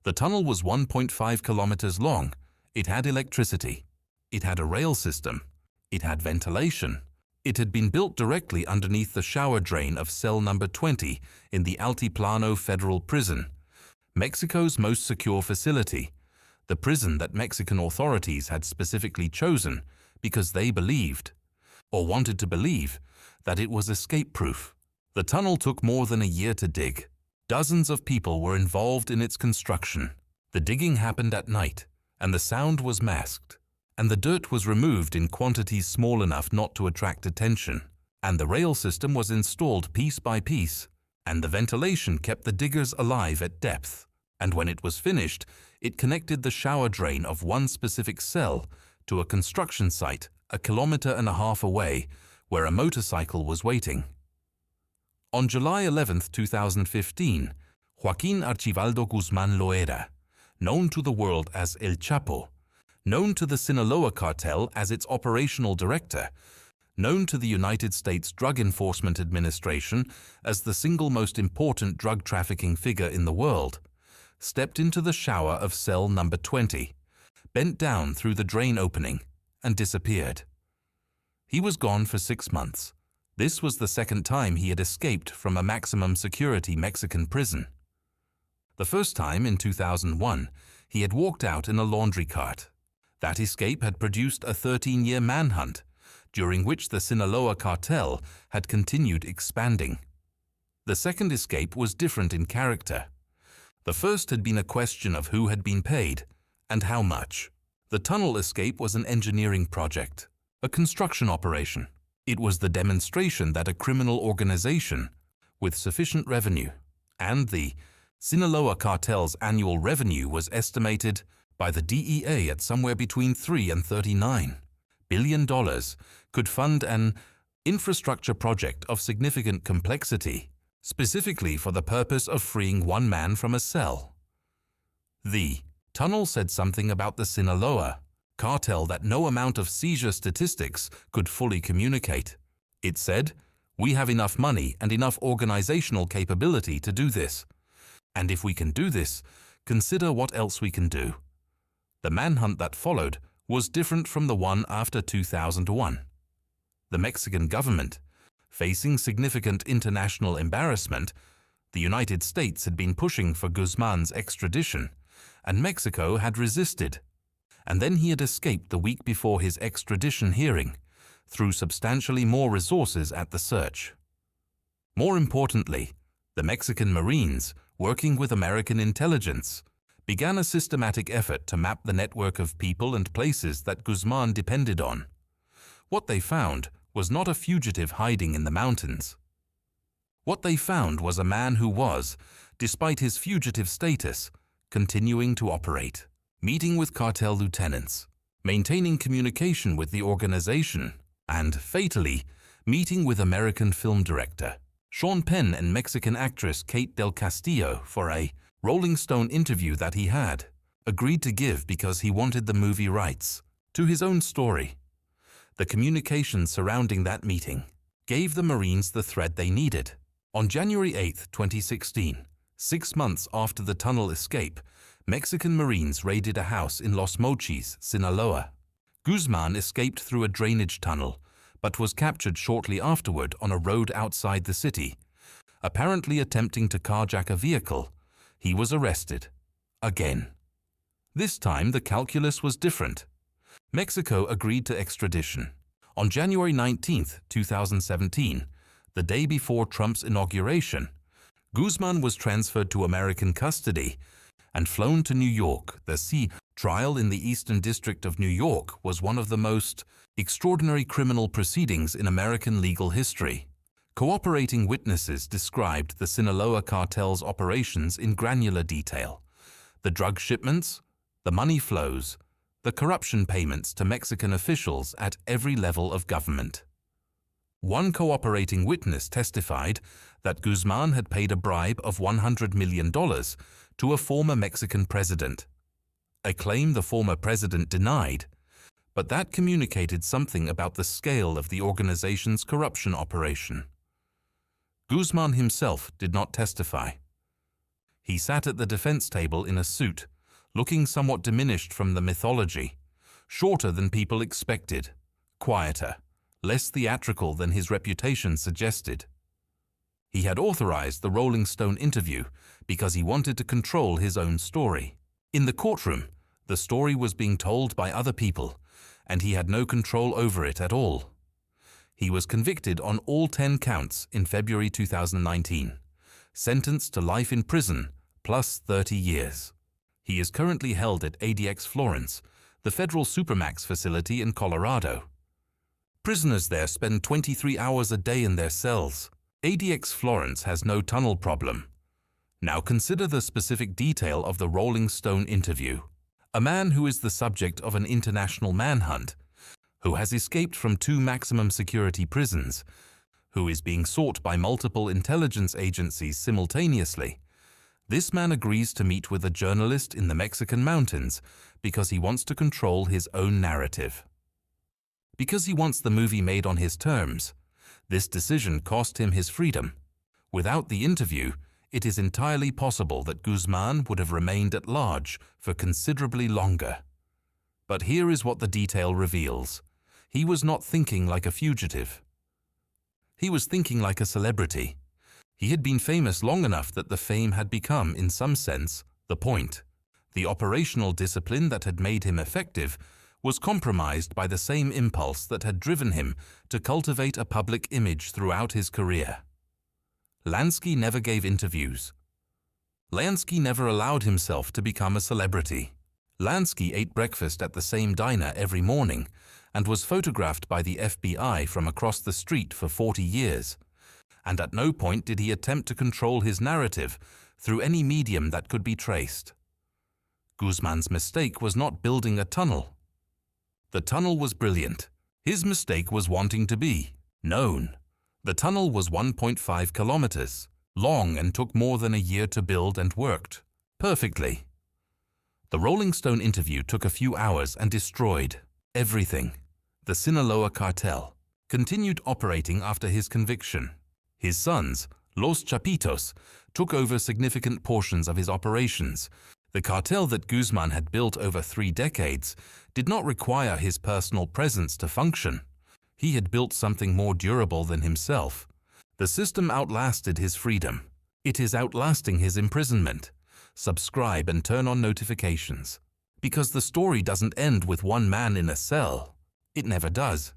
The tunnel was 1.5 kilometers long. It had electricity. It had a rail system. It had ventilation. It had been built directly underneath the shower drain of cell number 20 in the Altiplano Federal Prison, Mexico's most secure facility, the prison that Mexican authorities had specifically chosen because they believed, or wanted to believe, that it was escape-proof. The tunnel took more than a year to dig. Dozens of people were involved in its construction. The digging happened at night, and the sound was masked, and the dirt was removed in quantities small enough not to attract attention, and the rail system was installed piece by piece, and the ventilation kept the diggers alive at depth, and when it was finished, it connected the shower drain of one specific cell to a construction site 1.5 kilometers away, where a motorcycle was waiting. On July 11, 2015, Joaquín Archibaldo Guzmán Loera, known to the world as El Chapo, known to the Sinaloa cartel as its operational director, known to the United States Drug Enforcement Administration as the single most important drug trafficking figure in the world, stepped into the shower of cell number 20, bent down through the drain opening, and disappeared. He was gone for 6 months. This was the second time he had escaped from a maximum security Mexican prison. The first time, in 2001, he had walked out in a laundry cart. That escape had produced a 13-year manhunt, during which the Sinaloa cartel had continued expanding. The second escape was different in character. The first had been a question of who had been paid and how much. The tunnel escape was an engineering project, a construction operation. It was the demonstration that a criminal organization with sufficient revenue, and the Sinaloa cartel's annual revenue was estimated by the DEA at somewhere between $3 and $39 billion, could fund an infrastructure project of significant complexity, specifically for the purpose of freeing one man from a cell. The tunnel said something about the Sinaloa cartel that no amount of seizure statistics could fully communicate. It said, "We have enough money and enough organizational capability to do this. And if we can do this, consider what else we can do." The manhunt that followed was different from the one after 2001. The Mexican government, facing significant international embarrassment, the United States had been pushing for Guzmán's extradition, and Mexico had resisted. And then he had escaped the week before his extradition hearing, through substantially more resources at the search. More importantly, the Mexican Marines, working with American intelligence, began a systematic effort to map the network of people and places that Guzmán depended on. What they found was not a fugitive hiding in the mountains. What they found was a man who was, despite his fugitive status, continuing to operate, meeting with cartel lieutenants, maintaining communication with the organization, and, fatally, meeting with American film director Sean Penn and Mexican actress Kate Del Castillo for a Rolling Stone interview that he had agreed to give because he wanted the movie rights to his own story. The communication surrounding that meeting gave the Marines the thread they needed. On January 8, 2016, 6 months after the tunnel escape, Mexican Marines raided a house in Los Mochis, Sinaloa. Guzmán escaped through a drainage tunnel, but was captured shortly afterward on a road outside the city. Apparently attempting to carjack a vehicle, he was arrested. Again. This time the calculus was different. Mexico agreed to extradition. On January 19, 2017, the day before Trump's inauguration, Guzmán was transferred to American custody and flown to New York. The trial in the Eastern District of New York was one of the most extraordinary criminal proceedings in American legal history. Cooperating witnesses described the Sinaloa cartel's operations in granular detail: the drug shipments, the money flows, the corruption payments to Mexican officials at every level of government. One cooperating witness testified that Guzmán had paid a bribe of $100 million to a former Mexican president, a claim the former president denied, but that communicated something about the scale of the organization's corruption operation. Guzmán himself did not testify. He sat at the defense table in a suit, looking somewhat diminished from the mythology, shorter than people expected, quieter, less theatrical than his reputation suggested. He had authorized the Rolling Stone interview because he wanted to control his own story. In the courtroom, the story was being told by other people, and he had no control over it at all. He was convicted on all 10 counts in February 2019, sentenced to life in prison plus 30 years. He is currently held at ADX Florence, the federal supermax facility in Colorado. Prisoners there spend 23 hours a day in their cells. ADX Florence has no tunnel problem. Now consider the specific detail of the Rolling Stone interview. A man who is the subject of an international manhunt, who has escaped from 2 maximum security prisons, who is being sought by multiple intelligence agencies simultaneously. This man agrees to meet with a journalist in the Mexican mountains because he wants to control his own narrative. Because he wants the movie made on his terms, this decision cost him his freedom. Without the interview, it is entirely possible that Guzman would have remained at large for considerably longer. But here is what the detail reveals. He was not thinking like a fugitive. He was thinking like a celebrity. He had been famous long enough that the fame had become, in some sense, the point. The operational discipline that had made him effective was compromised by the same impulse that had driven him to cultivate a public image throughout his career. Lansky never gave interviews. Lansky never allowed himself to become a celebrity. Lansky ate breakfast at the same diner every morning and was photographed by the FBI from across the street for 40 years. And at no point did he attempt to control his narrative through any medium that could be traced. Guzman's mistake was not building a tunnel. The tunnel was brilliant. His mistake was wanting to be known. The tunnel was 1.5 kilometers long and took more than a year to build and worked perfectly. The Rolling Stone interview took a few hours and destroyed everything. The Sinaloa cartel continued operating after his conviction. His sons, Los Chapitos, took over significant portions of his operations. The cartel that Guzman had built over 3 decades did not require his personal presence to function. He had built something more durable than himself. The system outlasted his freedom. It is outlasting his imprisonment. Subscribe and turn on notifications. Because the story doesn't end with one man in a cell. It never does.